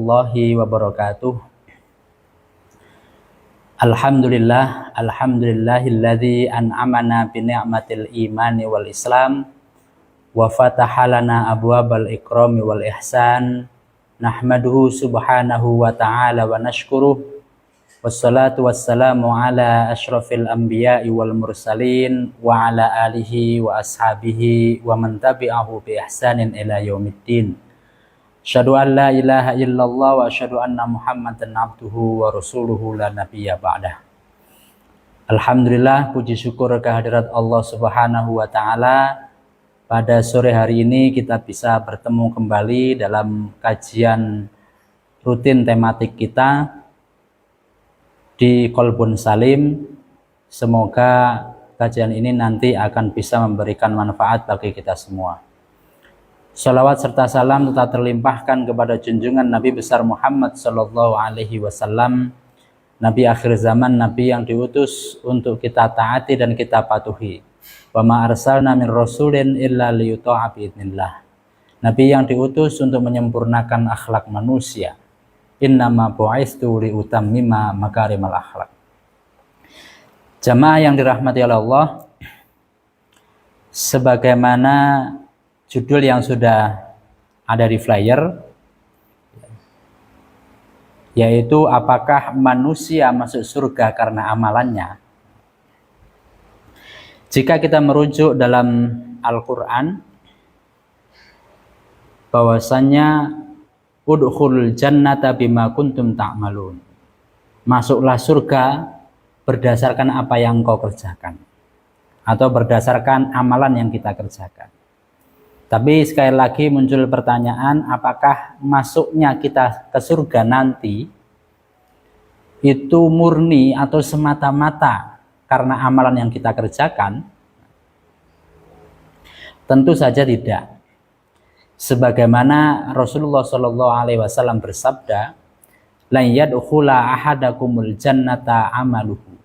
Warahmatullahi wabarakatuh. Alhamdulillahilladzi an'amana bi ni'matil imani wal islam wa fatahalana abwabal ikrami wal ihsan. Nahmaduhu subhanahu wa ta'ala wa nashkuruh. Wassalatu wassalamu ala asyrafil anbiya'i wal mursalin wa ala alihi wa ashabihi wa man tabi'ahu bi ihsanin ila yaumiddin. Asyhadu an la ilaha illallah wa asyhadu anna Muhammadan abduhu wa rasuluhu la nabiyya ba'dah. Alhamdulillah, puji syukur kehadirat Allah Subhanahu wa taala. Pada sore hari ini kita bisa bertemu kembali dalam kajian rutin tematik kita di Qalbun Salim. Semoga kajian ini nanti akan bisa memberikan manfaat bagi kita semua. Salawat serta salam tetap terlimpahkan kepada junjungan Nabi besar Muhammad sallallahu alaihi wasallam, Nabi akhir zaman, Nabi yang diutus untuk kita taati dan kita patuhi. Wa ma arsalna min rasulin illa liyuta'a biidznillah. Nabi yang diutus untuk menyempurnakan akhlak manusia. Innama bu'istu liutammima makarimal akhlak. Jamaah yang dirahmati oleh Allah, sebagaimana judul yang sudah ada di flyer, yaitu apakah manusia masuk surga karena amalannya. Jika kita merujuk dalam Al-Quran, bahwasannya udkhulul jannata bima kuntum ta'malun, masuklah surga berdasarkan apa yang engkau kerjakan, atau berdasarkan amalan yang kita kerjakan. Tapi sekali lagi muncul pertanyaan, apakah masuknya kita ke surga nanti itu murni atau semata-mata karena amalan yang kita kerjakan? Tentu saja tidak. Sebagaimana Rasulullah Shallallahu Alaihi Wasallam bersabda, "La yadkhula ahadakumul jannata amaluhu."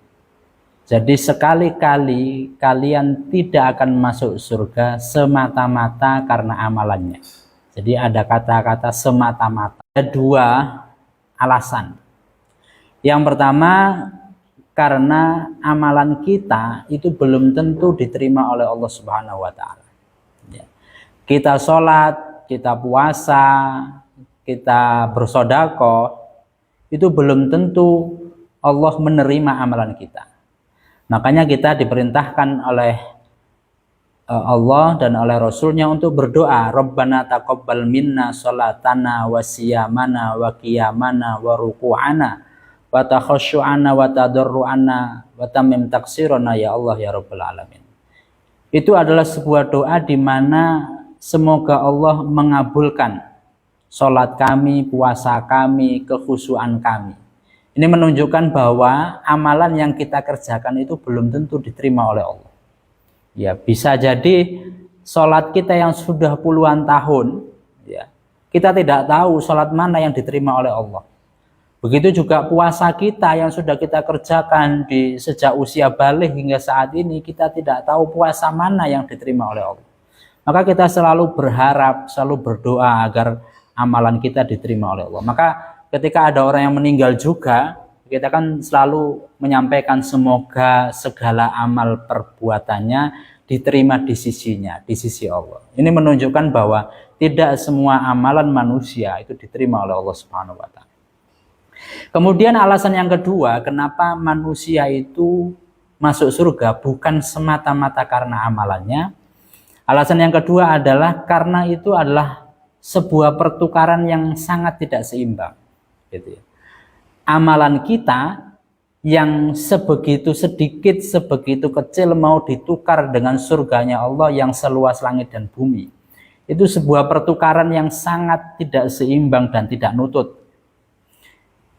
Jadi sekali-kali kalian tidak akan masuk surga semata-mata karena amalannya. Jadi ada kata-kata semata-mata. Ada dua alasan. Yang pertama, karena amalan kita itu belum tentu diterima oleh Allah Subhanahu wa taala. Kita sholat, kita puasa, kita bersedekah, itu belum tentu Allah menerima amalan kita. Makanya kita diperintahkan oleh Allah dan oleh Rasulnya untuk berdoa, Rabbana taqabbal minna sholatana wa siyamana wa qiyamana wa ruku'ana wa takhashu'ana wa tadarru'ana wa tamim taksirana ya Allah ya Rabbal Alamin. Itu adalah sebuah doa di mana semoga Allah mengabulkan sholat kami, puasa kami, kekhusyuan kami. Ini menunjukkan bahwa amalan yang kita kerjakan itu belum tentu diterima oleh Allah. Ya, bisa jadi sholat kita yang sudah puluhan tahun, ya, kita tidak tahu sholat mana yang diterima oleh Allah. Begitu juga puasa kita yang sudah kita kerjakan sejak usia balik hingga saat ini, kita tidak tahu puasa mana yang diterima oleh Allah. Maka kita selalu berharap, selalu berdoa agar amalan kita diterima oleh Allah. Maka ketika ada orang yang meninggal juga, kita kan selalu menyampaikan semoga segala amal perbuatannya diterima di sisinya, di sisi Allah. Ini menunjukkan bahwa tidak semua amalan manusia itu diterima oleh Allah Subhanahu wa taala. Kemudian alasan yang kedua, kenapa manusia itu masuk surga bukan semata-mata karena amalannya. Alasan yang kedua adalah karena itu adalah sebuah pertukaran yang sangat tidak seimbang. Gitu ya. Amalan kita yang sebegitu sedikit, sebegitu kecil mau ditukar dengan surganya Allah yang seluas langit dan bumi. Itu sebuah pertukaran yang sangat tidak seimbang dan tidak nutut.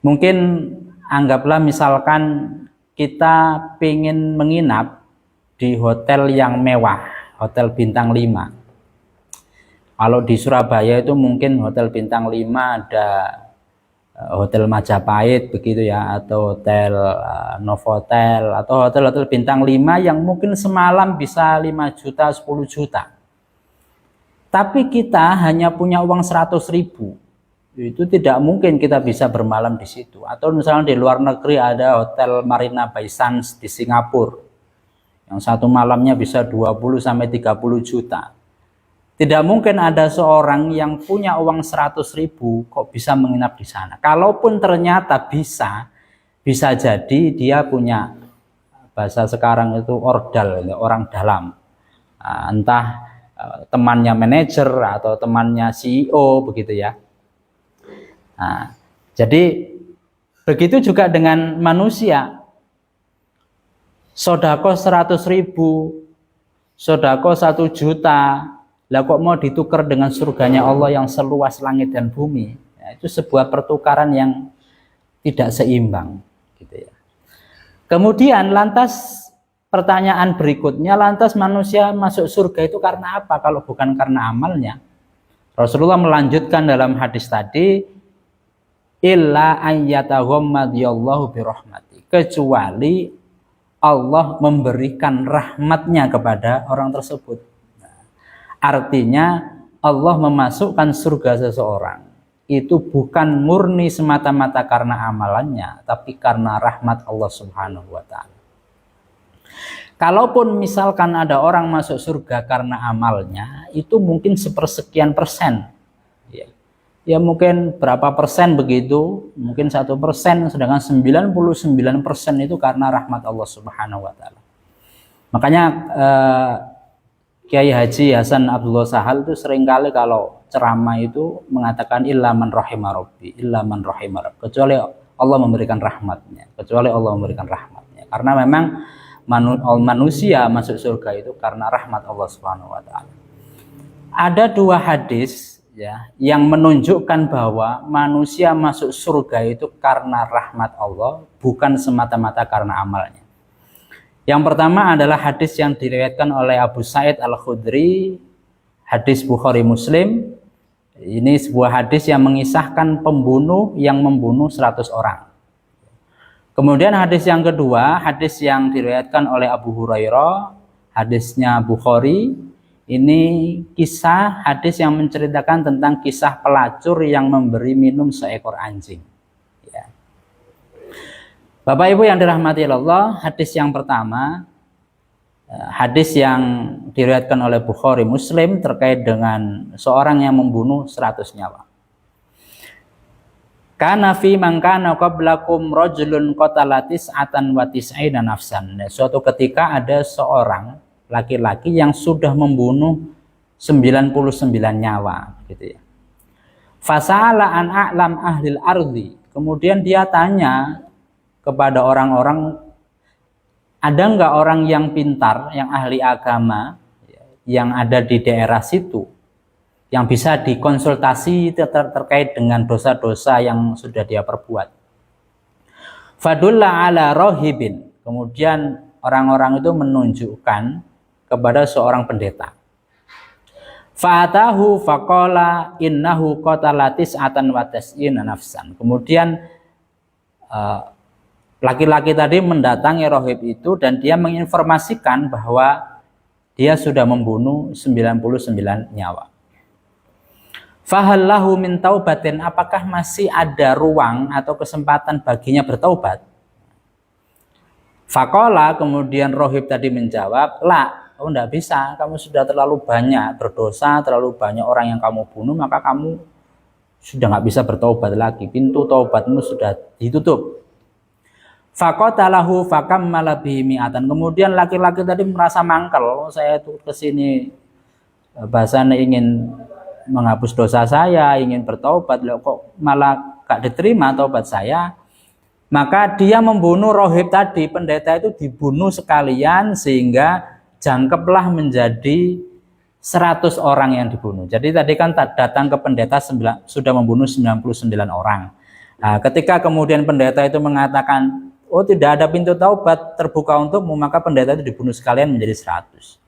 Mungkin anggaplah misalkan kita ingin menginap di hotel yang mewah, hotel bintang 5. Kalau di Surabaya itu mungkin hotel bintang 5 ada Hotel Majapahit begitu ya, atau Hotel Novotel, atau hotel-hotel bintang 5 yang mungkin semalam bisa 5 juta, 10 juta. Tapi kita hanya punya uang 100.000. itu tidak mungkin kita bisa bermalam di situ. Atau misalnya di luar negeri ada hotel Marina Bay Sands di Singapura yang satu malamnya bisa 20 sampai 30 juta. Tidak mungkin ada seorang yang punya uang 100.000 kok bisa menginap di sana. Kalaupun ternyata bisa jadi dia punya, bahasa sekarang itu ordal, orang dalam. Entah temannya manajer atau temannya CEO begitu ya. Nah, jadi begitu juga dengan manusia. Sodako 100.000, sodako 1 juta, lah kok mau ditukar dengan surganya Allah yang seluas langit dan bumi? Ya, itu sebuah pertukaran yang tidak seimbang, gitu ya. Kemudian lantas pertanyaan berikutnya, lantas manusia masuk surga itu karena apa kalau bukan karena amalnya? Rasulullah melanjutkan dalam hadis tadi, illa ayyataghammadiyallahu birahmati, kecuali Allah memberikan rahmatnya kepada orang tersebut. Artinya Allah memasukkan surga seseorang itu bukan murni semata-mata karena amalannya, tapi karena rahmat Allah Subhanahu wa ta'ala. Kalaupun misalkan ada orang masuk surga karena amalnya, itu mungkin sepersekian persen. Ya mungkin berapa persen begitu, mungkin 1%, sedangkan 99% itu karena rahmat Allah Subhanahu wa ta'ala. Makanya Kiai Haji Hasan Abdullah Sahal itu seringkali kalau ceramah itu mengatakan illa man rahimah rabbi, illa man rahimah rabbi, kecuali Allah memberikan rahmatnya, karena memang manusia masuk surga itu karena rahmat Allah Subhanahu wa ta'ala. Ada 2 hadis ya yang menunjukkan bahwa manusia masuk surga itu karena rahmat Allah, bukan semata-mata karena amalnya. Yang pertama adalah hadis yang diriwayatkan oleh Abu Sa'id Al-Khudri, hadis Bukhari Muslim. Ini sebuah hadis yang mengisahkan pembunuh yang membunuh 100 orang. Kemudian hadis yang kedua, hadis yang diriwayatkan oleh Abu Hurairah, hadisnya Bukhari. Ini kisah hadis yang menceritakan tentang kisah pelacur yang memberi minum seekor anjing. Ya. Bapak Ibu yang dirahmati Allah, hadis yang pertama, hadis yang diriwayatkan oleh Bukhari Muslim terkait dengan seorang yang membunuh 100 nyawa. Kana fi man kana qablakum rajulun qatala tis'atan wa tis'ina nafsan. Suatu ketika ada seorang laki-laki yang sudah membunuh 99 nyawa, gitu ya. Fasa'ala an a'lam ahlil ardi. Kemudian dia tanya kepada orang-orang, ada enggak orang yang pintar, yang ahli agama, yang ada di daerah situ, yang bisa dikonsultasi terkait dengan dosa-dosa yang sudah dia perbuat. Fadulla ala rohibin. Kemudian orang-orang itu menunjukkan kepada seorang pendeta. Fa'atahu faqala innahu qatala tis'atan wa tis'ina nafsan. Kemudian laki-laki tadi mendatangi rohib itu dan dia menginformasikan bahwa dia sudah membunuh 99 nyawa. Fahallahu min taubatin, apakah masih ada ruang atau kesempatan baginya bertaubat? Faqala, kemudian rohib tadi menjawab, la, oh enggak bisa, kamu sudah terlalu banyak berdosa, terlalu banyak orang yang kamu bunuh, maka kamu sudah nggak bisa bertaubat lagi, pintu taubatmu sudah ditutup. Faqatalahu fakammala bihi mi'atan. Kemudian laki-laki tadi merasa mangkel, oh, saya itu kesini bahasanya ingin menghapus dosa saya, ingin bertaubat, loh kok malah gak diterima taubat saya. Maka dia membunuh rohib tadi, pendeta itu dibunuh sekalian sehingga jangkeplah menjadi 100 orang yang dibunuh. Jadi tadi kan datang ke pendeta sudah membunuh 99 orang. Nah, ketika kemudian pendeta itu mengatakan, oh tidak ada pintu taubat terbuka untukmu, maka pendeta itu dibunuh sekalian menjadi 100.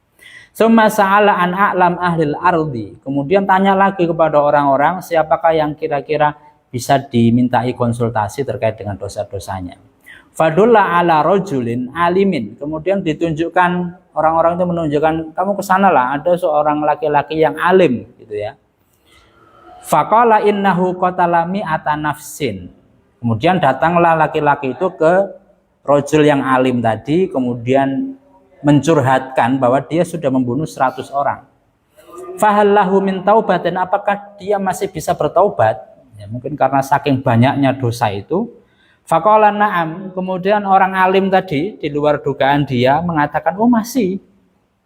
Summa sa'ala an a'lam ahlil ardi. Kemudian tanya lagi kepada orang-orang siapakah yang kira-kira bisa dimintai konsultasi terkait dengan dosa-dosanya. Fadulla ala rajulin alimin. Kemudian ditunjukkan, orang-orang itu menunjukkan, kamu ke sanalah, ada seorang laki-laki yang alim gitu ya. Faqala innahu qatala mi'ata nafsin. Kemudian datanglah laki-laki itu ke rajul yang alim tadi, kemudian mencurhatkan bahwa dia sudah membunuh 100 orang. Fahallahu min taubatin, apakah dia masih bisa bertaubat? Ya, mungkin karena saking banyaknya dosa itu. Faqala na'am, kemudian orang alim tadi di luar dugaan dia mengatakan, oh masih,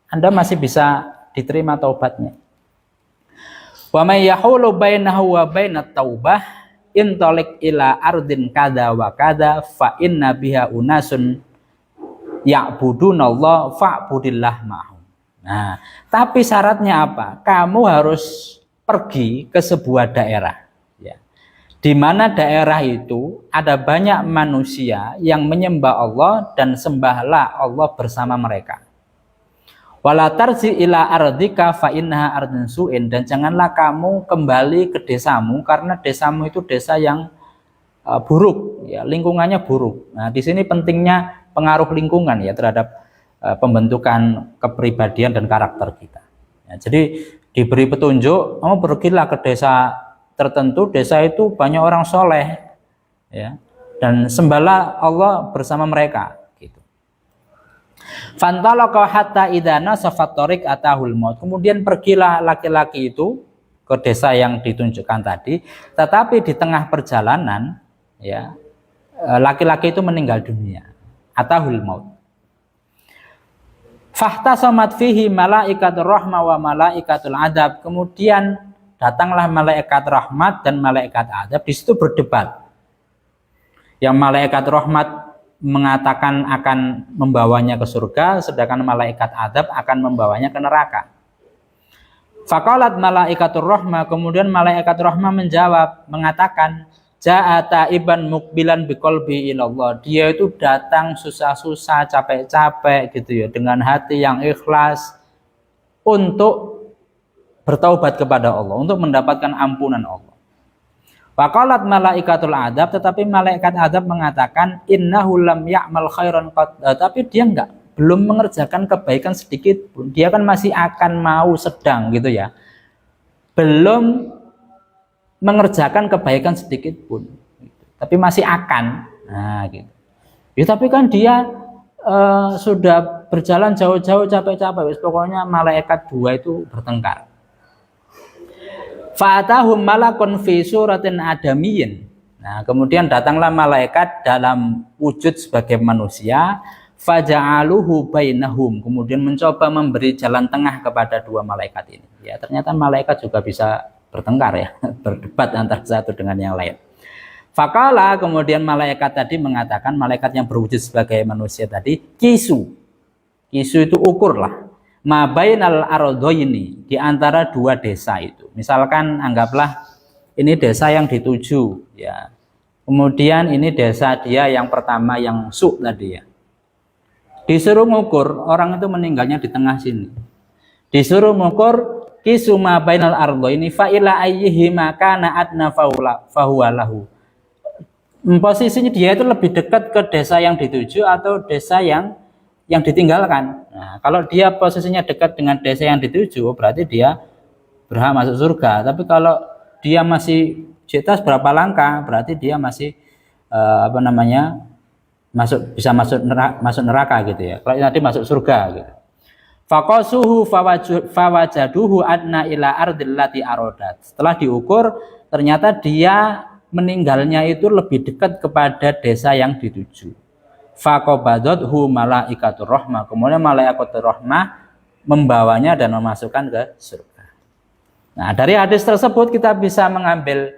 Anda masih bisa diterima taubatnya. Wa may yahulu bainahu wa bainat taubah intalik ila ardin kada wa kada fa inna biha unasun ya'budunallah fa'budillah ma'hum. Nah, tapi syaratnya apa? Kamu harus pergi ke sebuah daerah, ya, di mana daerah itu ada banyak manusia yang menyembah Allah dan sembahlah Allah bersama mereka. Wala tarji ila ardika fa innaha ardun su'in, dan janganlah kamu kembali ke desamu karena desamu itu desa yang buruk, ya, lingkungannya buruk. Nah, di sini pentingnya pengaruh lingkungan ya terhadap pembentukan kepribadian dan karakter kita. Ya, jadi diberi petunjuk, kamu pergilah ke desa tertentu, desa itu banyak orang soleh, ya, dan sembahlah Allah bersama mereka. Gitu. Fantalaqa hatta idana safatorik atahul maut. Kemudian pergilah laki-laki itu ke desa yang ditunjukkan tadi, tetapi di tengah perjalanan, ya, laki-laki itu meninggal dunia. Atahul maut. Fahtasamat fihi malaikatur rahmah wa malaikatul adab. Kemudian datanglah malaikat rahmat dan malaikat adab, di situ berdebat. Yang malaikat rahmat mengatakan akan membawanya ke surga, sedangkan malaikat adab akan membawanya ke neraka. Faqalat malaikatur rahmah, kemudian malaikat rahmah menjawab, mengatakan, ja'ata iban mukbilan biqalbi ilallah. Dia itu datang susah-susah, capek-capek gitu ya, dengan hati yang ikhlas untuk bertaubat kepada Allah, untuk mendapatkan ampunan Allah. Faqalat malaikatul adab, tetapi malaikat adab mengatakan, innahu lam ya'mal khairan qad, tapi dia belum mengerjakan kebaikan sedikit pun. Dia kan masih akan mau sedang gitu ya. Belum mengerjakan kebaikan sedikit pun, tapi masih akan. Nah, gitu. Ya, tapi kan dia sudah berjalan jauh-jauh, capek-capek. Pokoknya malaikat dua itu bertengkar. Fa'atahum malakun fi suratin adamiyyin. Nah, kemudian datanglah malaikat dalam wujud sebagai manusia. Faja'aluhu bainahum. Kemudian mencoba memberi jalan tengah kepada dua malaikat ini. Ya, ternyata malaikat juga bisa bertengkar ya, berdebat antara satu dengan yang lain. Faqala, kemudian malaikat tadi mengatakan, malaikat yang berwujud sebagai manusia tadi, kisu itu ukur lah, ma bainal ardhaini, di antara dua desa itu. Misalkan anggaplah ini desa yang dituju ya, kemudian ini desa dia yang pertama yang su tadi ya, disuruh ngukur, orang itu meninggalnya di tengah sini, disuruh ngukur kisuma bainal ardhaini fa ila ayyihi kana adna fahuwa lahu. Posisinya dia itu lebih dekat ke desa yang dituju atau desa yang ditinggalkan. Nah, kalau dia posisinya dekat dengan desa yang dituju, berarti dia berhak masuk surga. Tapi kalau dia masih di atas berapa langkah, berarti dia masih bisa masuk neraka gitu ya. Kalau nanti masuk surga gitu. Faqasuhu fawajaduhu adna ila ardil lati arodat. Setelah diukur, ternyata dia meninggalnya itu lebih dekat kepada desa yang dituju. Faqabadathu malaikatur rahmah. Kemudian malaikatur rahmah membawanya dan memasukkan ke surga. Nah, dari hadis tersebut kita bisa mengambil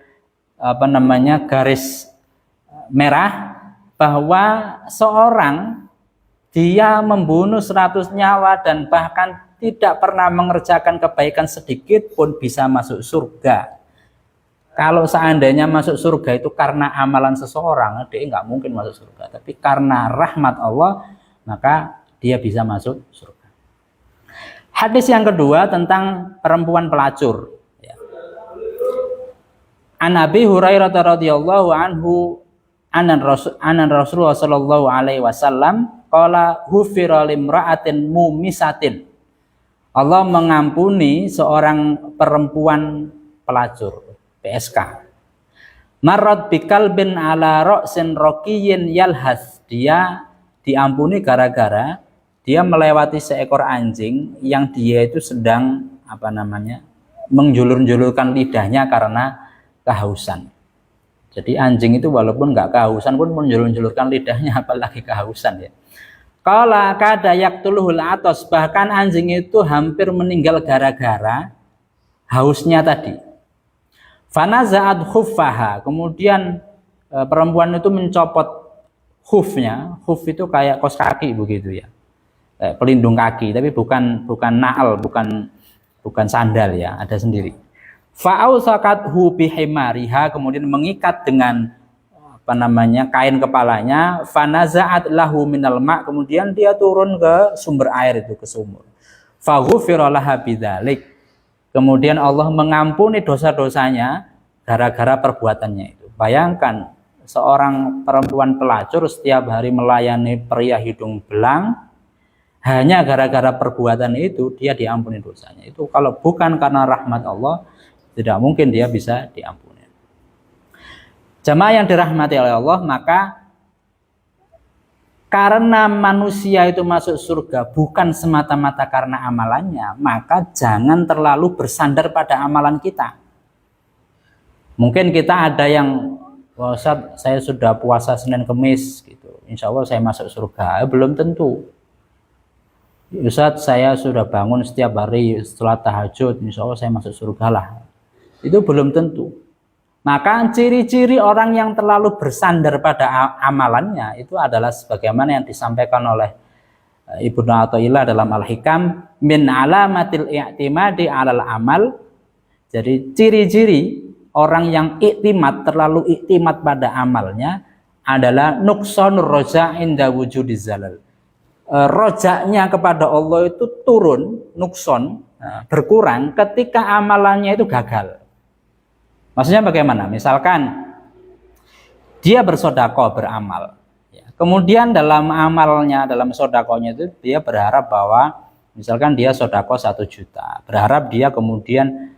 garis merah bahwa seorang dia membunuh 100 nyawa dan bahkan tidak pernah mengerjakan kebaikan sedikit pun bisa masuk surga. Kalau seandainya masuk surga itu karena amalan seseorang, dia nggak mungkin masuk surga. Tapi karena rahmat Allah, maka dia bisa masuk surga. Hadis yang kedua tentang perempuan pelacur. An Abi Hurairah radhiyallahu anhu anan Rasulullah sallallahu alaihi wasallam qala hufira limra'atin mumisatin. Allah mengampuni seorang perempuan pelacur. PSK. Marrat bikalbin ala ra'sin rokiyin yalhas. Dia diampuni gara-gara dia melewati seekor anjing yang dia itu sedang menjulur-julurkan lidahnya karena kehausan. Jadi anjing itu walaupun nggak kehausan pun menjulur-julurkan lidahnya, apalagi kehausan ya. Qala kada yaqtuluhul atos, bahkan anjing itu hampir meninggal gara-gara hausnya tadi. Fanaza'at khuffaha, kemudian perempuan itu mencopot khufnya. Khuf itu kayak kaos kaki begitu ya, pelindung kaki, tapi bukan naal, bukan sandal ya, ada sendiri. Fa'ausaqathu bihimariha, kemudian mengikat dengan kain kepalanya. Fanaza'at lahu minal ma', kemudian dia turun ke sumber air itu, ke sumur. Faghufira laha bidzalik, kemudian Allah mengampuni dosa-dosanya gara-gara perbuatannya itu. Bayangkan seorang perempuan pelacur setiap hari melayani pria hidung belang, hanya gara-gara perbuatan itu dia diampuni dosanya. Itu kalau bukan karena rahmat Allah, tidak mungkin dia bisa diampuni. Jamaah yang dirahmati oleh Allah, maka karena manusia itu masuk surga bukan semata-mata karena amalannya, maka jangan terlalu bersandar pada amalan kita. Mungkin kita ada yang, Ustaz, saya sudah puasa Senin Kemis gitu, insya Allah saya masuk surga. Belum tentu. Ustaz, saya sudah bangun setiap hari setelah tahajud, insya Allah saya masuk surga lah. Itu belum tentu. Maka ciri-ciri orang yang terlalu bersandar pada amalannya itu adalah sebagaimana yang disampaikan oleh Ibnu Athaillah dalam Al-Hikam, min alamatil i'timadi 'alal amal. Jadi ciri-ciri orang yang iktimat, terlalu iktimat pada amalnya adalah nuqsanur roja inda wujudiz zalal. Rojaknya kepada Allah itu turun, nukson, berkurang ketika amalannya itu gagal. Maksudnya bagaimana? Misalkan dia bersodako, beramal, kemudian dalam amalnya, dalam sodakonya itu dia berharap bahwa misalkan dia sodako 1 juta, berharap dia kemudian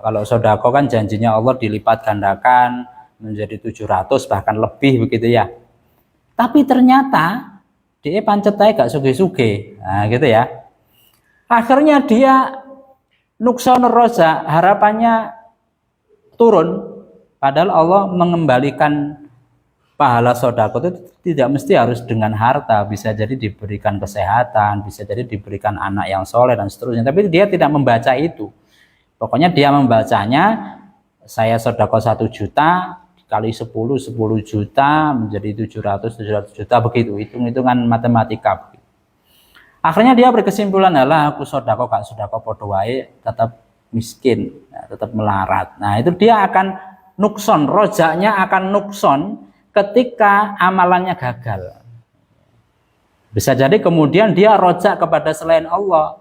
kalau sodako kan janjinya Allah dilipat gandakan menjadi 700 bahkan lebih begitu ya. Tapi ternyata dia pancetnya gak suge-suge, nah gitu ya. Akhirnya dia nuksonur roja, harapannya turun, padahal Allah mengembalikan pahala sodako itu tidak mesti harus dengan harta, bisa jadi diberikan kesehatan, bisa jadi diberikan anak yang soleh dan seterusnya. Tapi dia tidak membaca itu. Pokoknya dia membacanya, saya sodako 1 juta kali 10 juta menjadi 700 juta begitu, hitung-hitungan matematika. Akhirnya dia berkesimpulan, alah aku sodako gak sodako podo wae tetap miskin, tetap melarat. Nah itu dia akan nukson, rojaknya akan nukson ketika amalannya gagal. Bisa jadi kemudian dia rojak kepada selain Allah,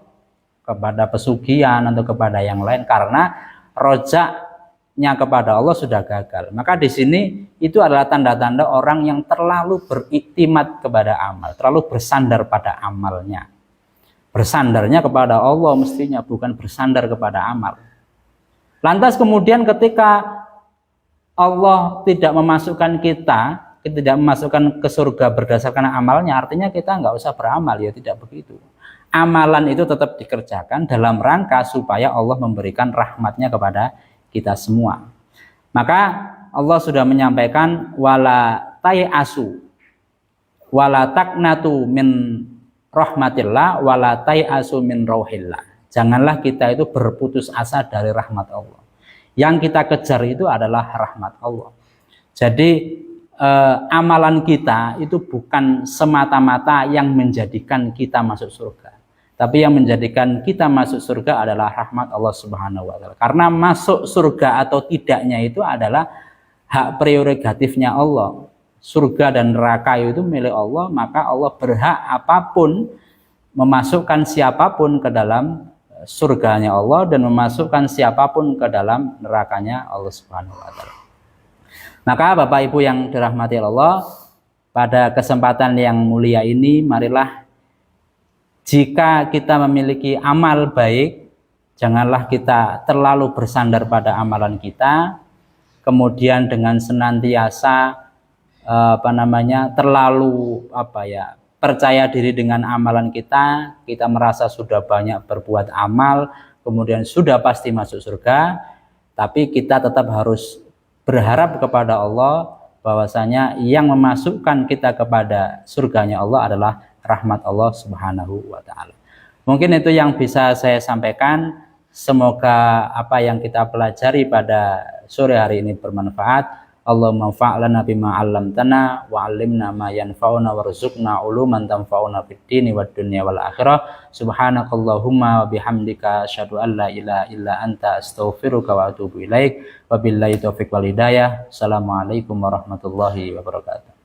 kepada pesugihan atau kepada yang lain, karena rojaknya kepada Allah sudah gagal. Maka di sini itu adalah tanda-tanda orang yang terlalu beriktimat kepada amal, terlalu bersandar pada amalnya. Bersandarnya kepada Allah mestinya, bukan bersandar kepada amal. Lantas kemudian ketika Allah tidak memasukkan kita, tidak memasukkan ke surga berdasarkan amalnya, artinya kita nggak usah beramal, ya tidak begitu. Amalan itu tetap dikerjakan dalam rangka supaya Allah memberikan rahmatnya kepada kita semua. Maka Allah sudah menyampaikan, wala tai'asu wala taqnatu min rahmatillah wala tai'asu min rauhillah. Janganlah kita itu berputus asa dari rahmat Allah. Yang kita kejar itu adalah rahmat Allah. Jadi amalan kita itu bukan semata-mata yang menjadikan kita masuk surga, tapi yang menjadikan kita masuk surga adalah rahmat Allah Subhanahu wa taala. Karena masuk surga atau tidaknya itu adalah hak prerogatifnya Allah. Surga dan neraka itu milik Allah, maka Allah berhak apapun memasukkan siapapun ke dalam surganya Allah dan memasukkan siapapun ke dalam nerakanya Allah Subhanahu wa taala. Maka Bapak Ibu yang dirahmati Allah, pada kesempatan yang mulia ini marilah jika kita memiliki amal baik, janganlah kita terlalu bersandar pada amalan kita, kemudian dengan senantiasa terlalu percaya diri dengan amalan kita merasa sudah banyak berbuat amal, kemudian sudah pasti masuk surga, tapi kita tetap harus berharap kepada Allah bahwasanya yang memasukkan kita kepada surganya Allah adalah rahmat Allah Subhanahu wa taala. Mungkin itu yang bisa saya sampaikan. Semoga apa yang kita pelajari pada sore hari ini bermanfaat. Allahumma fa'lana bima 'allamtana wa 'allimna ma yanfa'una warzuqna 'uluman tanfa'una fid dini wad dunya wal akhirah. Subhanakallahumma wa bihamdika asyhadu an la ilaha illa anta astaghfiruka wa atubu ilaik. Wabillahi taufiq wal hidayah. Assalamualaikum warahmatullahi wabarakatuh.